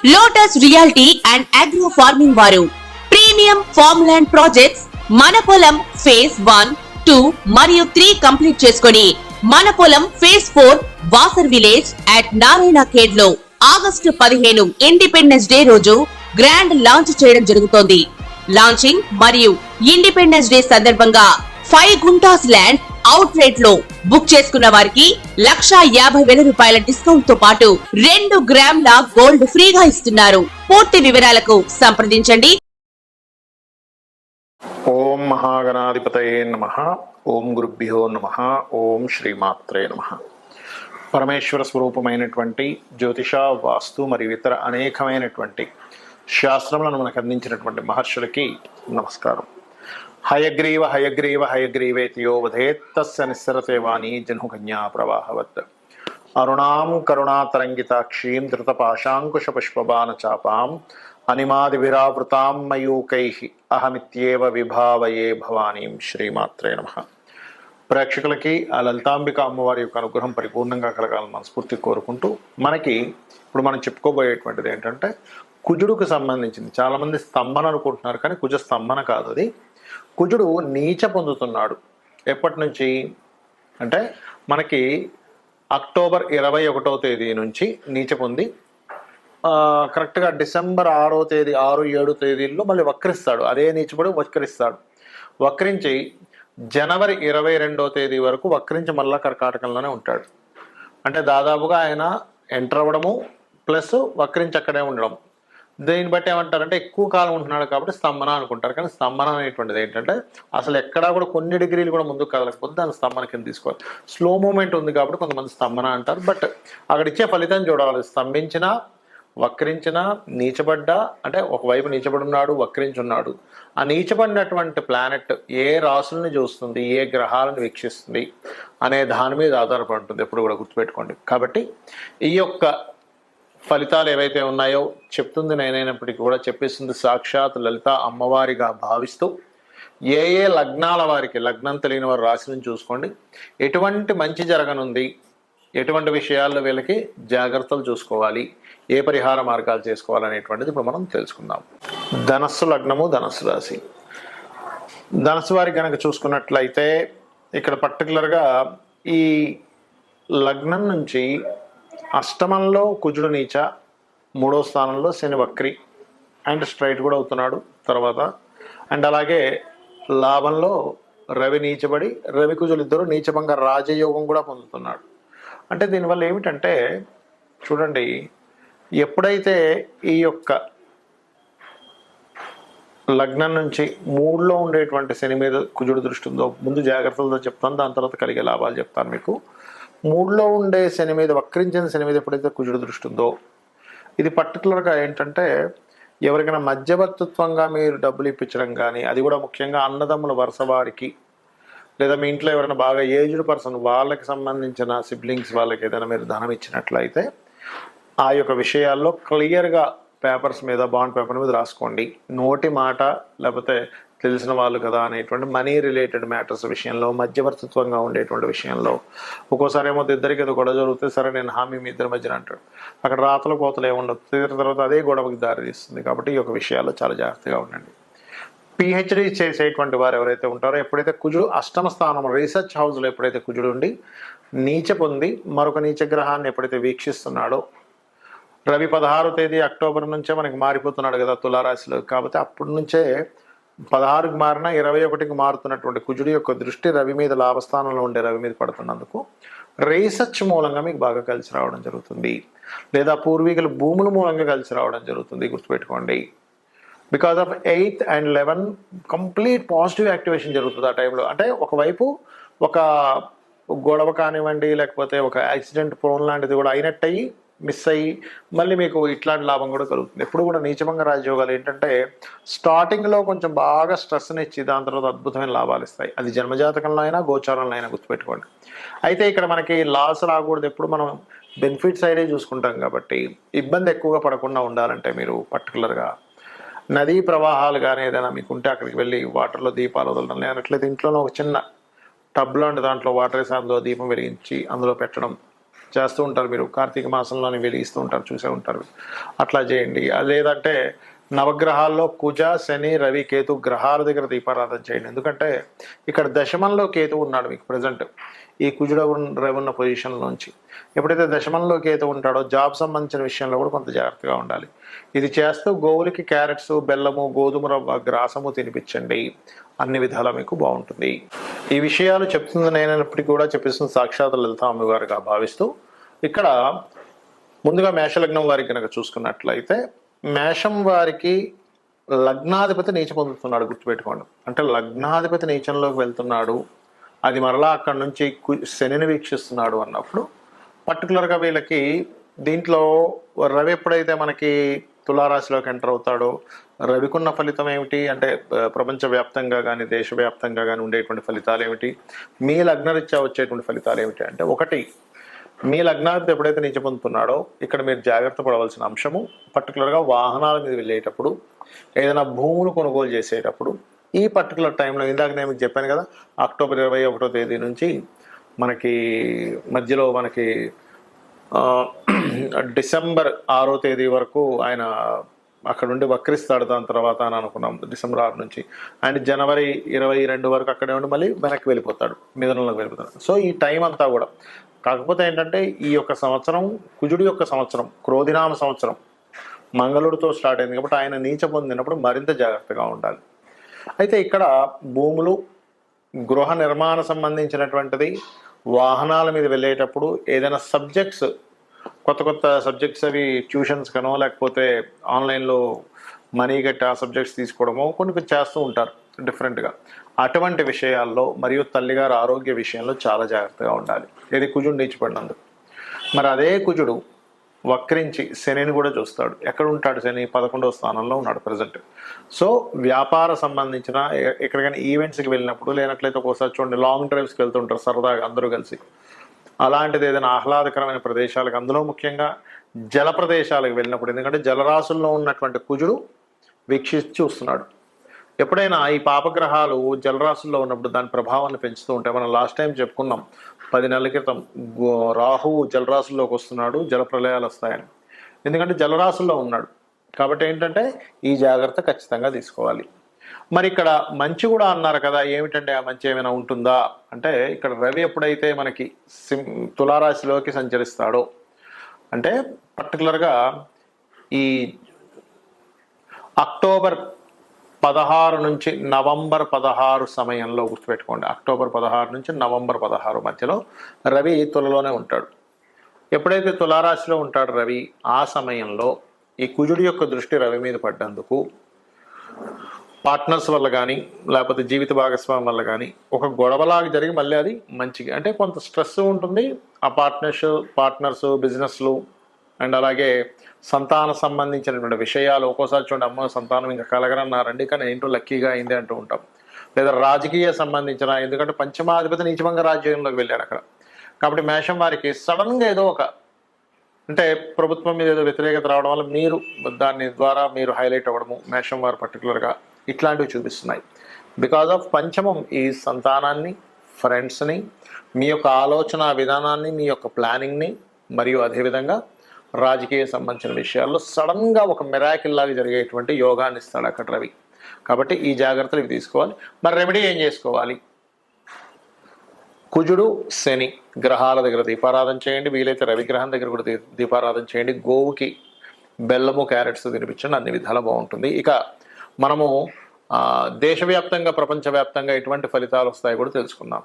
Lotus reality and agro farming వారు premium farm land projects మన పొలం ఫేజ్ 1, 2 మరియు 3 కంప్లీట్ చేసుకొని మన పొలం phase 4 Wasar village at Narayana Khed లో ఆగస్టు 15 ఇండిపెండెన్స్ డే రోజు గ్రాండ్ లాంచ్ చేయడం జరుగుతోంది. లాంచింగ్ మరియు ఇండిపెండెన్స్ డే సందర్భంగా 5 గుంటాస్ ల్యాండ్ అవుట్ రేట్ లో బుక్ చేసుకున్న వారికి 1,50,000 రూపాయల డిస్కౌంట్ తో పాటు 2 గ్రాముల గోల్డ్ ఫ్రీగా ఇస్తున్నారు. పూర్తి వివరాలకు సంప్రదించండి. ఓం మహాగణాధిపతయే నమః. ఓం గురుభ్యో నమః. ఓం శ్రీమాత్రే నమః. పరమేశ్వర స్వరూపమైనటువంటి జ్యోతిష, వాస్తు మరియు ఇతర అనేకమైనటువంటి శాస్త్రములను మనకు అందించినటువంటి మహర్షులకి నమస్కారం. హయగ్రీవ హయగ్రీవ హయగ్రీవేతియో వధేత్తస్య నిస్సరతే వాణి జన్హుకన్యా ప్రవాహవత్. అరుణాం కరుణాతరంగితాక్షీం ధృతపాశాంకుశపుష్పబాణ చాపాం అనిమాదిభిరావృతాం మయూకైః అహమిత్యేవ విభావయే భవానీం. శ్రీమాత్రే నమః. ప్రేక్షకులకి ఆ లలితాంబిక అమ్మవారి యొక్క అనుగ్రహం పరిపూర్ణంగా కలగాలని మనస్ఫూర్తి కోరుకుంటూ, మనకి ఇప్పుడు మనం చెప్పుకోబోయేటువంటిది ఏంటంటే కుజుడుకు సంబంధించింది. చాలామంది స్తంభన అనుకుంటున్నారు, కానీ కుజ స్తంభన కాదు. అది కుజుడు నీచ పొందుతున్నాడు. ఎప్పటి నుంచి అంటే మనకి అక్టోబర్ 21వ తేదీ నుంచి నీచ పొంది కరెక్ట్గా డిసెంబర్ 6వ తేదీ 6, 7 తేదీల్లో మళ్ళీ వక్రిస్తాడు. అదే నీచపడి వక్రిస్తాడు. వక్రించి జనవరి 22వ తేదీ వరకు వక్రించి మళ్ళా కర్కాటకంలోనే ఉంటాడు. అంటే దాదాపుగా ఆయన ఎంటర్ అవ్వడము ప్లస్ వక్రించి అక్కడే ఉండడం. దీన్ని బట్టి ఏమంటారంటే ఎక్కువ కాలం ఉంటున్నాడు కాబట్టి స్తంభన అనుకుంటారు. కానీ స్తంభన అనేటువంటిది ఏంటంటే అసలు ఎక్కడా కూడా కొన్ని డిగ్రీలు కూడా ముందుకు కదలకపోతే దాన్ని స్తంభన కింద తీసుకోవాలి. స్లో మూమెంట్ ఉంది కాబట్టి కొంతమంది స్తంభన అంటారు. బట్ అక్కడ ఇచ్చే ఫలితం చూడాలి. స్తంభించినా, వక్రించినా, నీచబడ్డా, అంటే ఒకవైపు నీచబడున్నాడు, వక్రించున్నాడు. ఆ నీచబడినటువంటి ప్లానెట్ ఏ రాసుల్ని చూస్తుంది, ఏ గ్రహాలను వీక్షిస్తుంది అనే దాని మీద ఆధారపడి ఉంటుంది. ఎప్పుడు కూడా గుర్తుపెట్టుకోండి. కాబట్టి ఈ యొక్క ఫలితాలు ఏవైతే ఉన్నాయో చెప్తుంది నేనైనప్పటికీ కూడా చెప్పేస్తుంది సాక్షాత్ లలిత అమ్మవారిగా భావిస్తూ, ఏ ఏ లగ్నాల వారికి, లగ్నం తెలియని వారు రాశిని చూసుకోండి, ఎటువంటి మంచి జరగనుంది, ఎటువంటి విషయాల్లో వీళ్ళకి జాగ్రత్తలు చూసుకోవాలి, ఏ పరిహార మార్గాలు చేసుకోవాలనేటువంటిది ఇప్పుడు మనం తెలుసుకుందాం. ధనస్సు లగ్నము, ధనస్సు రాశి. ధనస్సు వారికి కనుక చూసుకున్నట్లయితే ఇక్కడ పర్టికులర్గా ఈ లగ్నం నుంచి అష్టమంలో కుజుడు నీచ, 3వ స్థానంలో శని వక్రి అండ్ స్ట్రైట్ కూడా అవుతున్నాడు తర్వాత. అండ్ అలాగే లాభంలో రవి నీచబడి, రవి కుజులు ఇద్దరు నీచభంగా రాజయోగం కూడా పొందుతున్నాడు. అంటే దీనివల్ల ఏమిటంటే చూడండి, ఎప్పుడైతే ఈ యొక్క లగ్నం నుంచి 3లో ఉండేటువంటి శని మీద కుజుడు దృష్టి ఉందో, ముందు జాగ్రత్తలతో చెప్తాను, దాని తర్వాత కలిగే లాభాలు చెప్తాను మీకు. 3లో ఉండే శని మీద, వక్రించిన శని మీద ఎప్పుడైతే కుజుడు దృష్టి ఉందో, ఇది పర్టికులర్గా ఏంటంటే ఎవరికైనా మధ్యవర్తిత్వంగా మీరు డబ్బులు ఇప్పించడం కానీ, అది కూడా ముఖ్యంగా అన్నదమ్ముల వరుస వారికి, లేదా మీ ఇంట్లో ఎవరైనా బాగా ఏజ్డ్ పర్సన్ వాళ్ళకి సంబంధించిన సిబ్లింగ్స్ వాళ్ళకి ఏదైనా మీరు ధనం ఇచ్చినట్లయితే ఆ యొక్క విషయాల్లో క్లియర్గా పేపర్స్ మీద, బాండ్ పేపర్ మీద రాసుకోండి. నోటి మాట లేకపోతే తెలిసిన వాళ్ళు కదా అనేటువంటి మనీ రిలేటెడ్ మ్యాటర్స్ విషయంలో, మధ్యవర్తిత్వంగా ఉండేటువంటి విషయంలో ఒక్కోసారి ఏమో ఇద్దరికి ఏదో గొడవ జరుగుతుంది, సరే నేను హామీ మీ ఇద్దరి మధ్యన అంటాడు, అక్కడ రాతలు కోతలు ఏముండదు, తర్వాత అదే గొడవకి దారితీస్తుంది. కాబట్టి ఈ యొక్క విషయాల్లో చాలా జాగ్రత్తగా ఉండండి. పిహెచ్డి చేసేటువంటి వారు ఎవరైతే ఉంటారో, ఎప్పుడైతే కుజుడు అష్టమ స్థానం రీసెర్చ్ హౌస్లో ఎప్పుడైతే కుజుడు ఉండి నీచ పొంది మరొక నీచ గ్రహాన్ని ఎప్పుడైతే వీక్షిస్తున్నాడో, రవి 16వ తేదీ అక్టోబర్ నుంచే మనకి మారిపోతున్నాడు కదా తులారాశిలో. కాబట్టి అప్పటి నుంచే 16కి మారినా 21కి మారుతున్నటువంటి కుజుడి యొక్క దృష్టి రవి మీద, లాభస్థానంలో ఉండే రవి మీద పడుతున్నందుకు రీసెర్చ్ మూలంగా మీకు బాగా కలిసి రావడం జరుగుతుంది, లేదా పూర్వీకుల భూముల మూలంగా కలిసి రావడం జరుగుతుంది. గుర్తుపెట్టుకోండి. Because of 8th and 11 complete positive activation జరుగుతుంది ఆ టైంలో. అంటే ఒకవైపు ఒక గొడవ కానివ్వండి, లేకపోతే ఒక యాక్సిడెంట్ ప్రోన్ లాంటిది కూడా అయినట్టయి మిస్ అయ్యి మళ్ళీ మీకు ఇట్లాంటి లాభం కూడా కలుగుతుంది. ఎప్పుడు కూడా నీచభంగ రాజయోగాలు ఏంటంటే స్టార్టింగ్లో కొంచెం బాగా స్ట్రెస్ని ఇచ్చి దాని తర్వాత అద్భుతమైన లాభాలు ఇస్తాయి. అది జన్మజాతకంలో అయినా గోచారంలో అయినా గుర్తుపెట్టుకోండి. అయితే ఇక్కడ మనకి లాస్ రాకూడదు, ఎప్పుడు మనం బెనిఫిట్ సైడే చూసుకుంటాం. కాబట్టి ఇబ్బంది ఎక్కువగా పడకుండా ఉండాలంటే మీరు పర్టికులర్గా నదీ ప్రవాహాలు కానీ ఏదైనా మీకు ఉంటే అక్కడికి వెళ్ళి వాటర్లో దీపాలు వదలడం, లేనట్లయితే ఇంట్లోనే ఒక చిన్న టబ్ లాంటి దాంట్లో వాటర్ వేసి అందులో దీపం వెలిగించి అందులో పెట్టడం, చేస్తూ ఉంటారు, మీరు కార్తీక మాసంలోనే వెలిగిస్తూ ఉంటారు, చూసే ఉంటారు. అట్లా చేయండి. లేదంటే నవగ్రహాల్లో కుజ, శని, రవి, కేతు గ్రహాల దగ్గర దీపారాధన చేయండి. ఎందుకంటే ఇక్కడ దశమంలో కేతు ఉన్నాడు మీకు ప్రజెంట్, ఈ కుజుడు రవి ఉన్న పొజిషన్లోంచి. ఎప్పుడైతే దశమంలో కేతు ఉంటాడో జాబ్ సంబంధించిన విషయంలో కూడా కొంత జాగ్రత్తగా ఉండాలి. ఇది చేస్తూ గోవులకి క్యారెట్స్, బెల్లము, గోధుమ రవ్వ, గ్రాసము తినిపించండి. అన్ని విధాలా మీకు బాగుంటుంది. ఈ విషయాలు చెప్తుంది నేనైనప్పటికీ కూడా చెప్పిస్తుంది సాక్షాత్ లలిత అమ్మవారిగా భావిస్తూ, ఇక్కడ ముందుగా మేషలగ్నం వారికి కనుక చూసుకున్నట్లయితే మేషం వారికి లగ్నాధిపతి నీచ పొందుతున్నాడు, గుర్తుపెట్టుకోండి. అంటే లగ్నాధిపతి నీచంలోకి వెళ్తున్నాడు, అది మరలా అక్కడి నుంచి శనిని వీక్షిస్తున్నాడు అన్నప్పుడు పర్టికులర్గా వీళ్ళకి దీంట్లో రవి ఎప్పుడైతే మనకి తులారాశిలోకి ఎంటర్ అవుతాడో రవికున్న ఫలితం ఏమిటి అంటే ప్రపంచవ్యాప్తంగా కానీ దేశవ్యాప్తంగా కానీ ఉండేటువంటి ఫలితాలు ఏమిటి, మీ లగ్నరీత్యా వచ్చేటువంటి ఫలితాలు ఏమిటి అంటే, ఒకటి, మీ లగ్నాధిపతి ఎప్పుడైతే నీచ పొందుతున్నాడో ఇక్కడ మీరు జాగ్రత్త పడవలసిన అంశము పర్టికులర్గా వాహనాల మీద వెళ్ళేటప్పుడు, ఏదైనా భూములు కొనుగోలు చేసేటప్పుడు ఈ పర్టికులర్ టైంలో, ఇందాక నేను మీకు చెప్పాను కదా, అక్టోబర్ 21వ తేదీ నుంచి మనకి మధ్యలో మనకి డిసెంబర్ 6వ తేదీ వరకు ఆయన అక్కడ నుండి వక్రిస్తాడు. దాని తర్వాత అని అనుకున్నాం డిసెంబర్ 6 నుంచి, అండ్ జనవరి 22 వరకు అక్కడే ఉండి మళ్ళీ వెనక్కి వెళ్ళిపోతాడు, మిథునంలోకి వెళ్ళిపోతాడు. సో ఈ టైం అంతా కూడా, కాకపోతే ఏంటంటే ఈ యొక్క సంవత్సరం కుజుడి యొక్క సంవత్సరం, క్రోధినామ సంవత్సరం, మంగళుడితో స్టార్ట్ అయింది కాబట్టి ఆయన నీచ పొందినప్పుడు మరింత జాగ్రత్తగా ఉండాలి. అయితే ఇక్కడ భూములు, గృహ నిర్మాణ సంబంధించినటువంటిది, వాహనాల మీద వెళ్ళేటప్పుడు ఏదైనా సబ్జెక్ట్స్, కొత్త కొత్త సబ్జెక్ట్స్ అవి ట్యూషన్స్ కనో లేకపోతే ఆన్లైన్లో మనీ కట్టి ఆ సబ్జెక్ట్స్ తీసుకోవడమో కొన్ని చేస్తూ ఉంటారు డిఫరెంట్గా. అటువంటి విషయాల్లో మరియు తల్లిగారి ఆరోగ్య విషయంలో చాలా జాగ్రత్తగా ఉండాలి. ఇది కుజుడు నీచిపడినందుకు. మరి అదే కుజుడు వక్రించి శనిని కూడా చూస్తాడు. ఎక్కడ ఉంటాడు శని? 11వ స్థానంలో ఉన్నాడు ప్రజెంట్. సో వ్యాపార సంబంధించిన ఎక్కడికైనా ఈవెంట్స్కి వెళ్ళినప్పుడు, లేనట్లయితే ఒకసారి చూడండి లాంగ్ డ్రైవ్స్కి వెళ్తుంటారు సరదాగా అందరూ కలిసి, అలాంటిది ఏదైనా ఆహ్లాదకరమైన ప్రదేశాలకు, అందులో ముఖ్యంగా జల ప్రదేశాలకు వెళ్ళినప్పుడు, ఎందుకంటే జలరాశుల్లో ఉన్నటువంటి కుజుడు వీక్షించి చూస్తున్నాడు. ఎప్పుడైనా ఈ పాపగ్రహాలు జలరాశుల్లో ఉన్నప్పుడు దాని ప్రభావాన్ని పెంచుతూ ఉంటాయి. మనం లాస్ట్ టైం చెప్పుకున్నాం 10 నెలల క్రితం, రాహువు జలరాశుల్లోకి వస్తున్నాడు, జల ప్రళయాలు వస్తాయని. ఎందుకంటే జలరాశుల్లో ఉన్నాడు కాబట్టి ఏంటంటే ఈ జాగ్రత్త ఖచ్చితంగా తీసుకోవాలి. మరి ఇక్కడ మంచి కూడా అన్నారు కదా, ఏమిటంటే ఆ మంచి ఏమైనా ఉంటుందా అంటే, ఇక్కడ రవి ఎప్పుడైతే మనకి తులారాశిలోకి సంచరిస్తాడో అంటే పర్టికులర్గా ఈ అక్టోబర్ 16 నుంచి నవంబర్ 16 సమయంలో, గుర్తుపెట్టుకోండి, అక్టోబర్ 16 నుంచి నవంబర్ 16 మధ్యలో రవి తులలోనే ఉంటాడు. ఎప్పుడైతే తులారాశిలో ఉంటాడు రవి, ఆ సమయంలో ఈ కుజుడి యొక్క దృష్టి రవి మీద పడ్డందుకు పార్ట్నర్స్ వల్ల కానీ లేకపోతే జీవిత భాగస్వామి వల్ల కానీ ఒక గొడవలాగా జరిగి మళ్ళీ అది మంచిగా, అంటే కొంత స్ట్రెస్ ఉంటుంది. ఆ పార్ట్నర్స్, బిజినెస్లు అండ్ అలాగే సంతాన సంబంధించినటువంటి విషయాలు. ఒక్కోసారి చూడండి, అమ్మ సంతానం ఇంకా కలగరన్నారండి కానీ ఏంటో లక్కీగా అయింది అంటూ ఉంటాం. లేదా రాజకీయ సంబంధించిన, ఎందుకంటే పంచమాధిపతి నీచభంగ రాజ్యంలోకి వెళ్ళాడు అక్కడ. కాబట్టి మేషం వారికి సడన్గా ఏదో ఒక, అంటే ప్రభుత్వం మీద ఏదో వ్యతిరేకత రావడం వల్ల మీరు దాని ద్వారా మీరు హైలైట్ అవ్వడము, మేషం వారు పర్టికులర్గా ఇట్లాంటివి చూపిస్తున్నాయి. బికాజ్ ఆఫ్ పంచమం ఈ సంతానాన్ని, ఫ్రెండ్స్ని, మీ యొక్క ఆలోచన విధానాన్ని, మీ యొక్క ప్లానింగ్ని, మరియు అదేవిధంగా రాజకీయ సంబంధించిన విషయాల్లో సడన్గా ఒక మిరాకిల్ లాగా జరిగేటువంటి యోగాన్ని ఇస్తాడు అక్కడ రవి. కాబట్టి ఈ జాగ్రత్తలు ఇవి తీసుకోవాలి. మరి రెమెడీ ఏం చేసుకోవాలి? కుజుడు, శని గ్రహాల దగ్గర దీపారాధన చేయండి. వీలైతే రవిగ్రహం దగ్గర కూడా దీపారాధన చేయండి. గోవుకి బెల్లము, క్యారెట్స్ తినిపించండి. అన్ని విధాలా బాగుంటుంది. ఇక మనము దేశవ్యాప్తంగా, ప్రపంచవ్యాప్తంగా ఎటువంటి ఫలితాలు వస్తాయో కూడా తెలుసుకుందాం.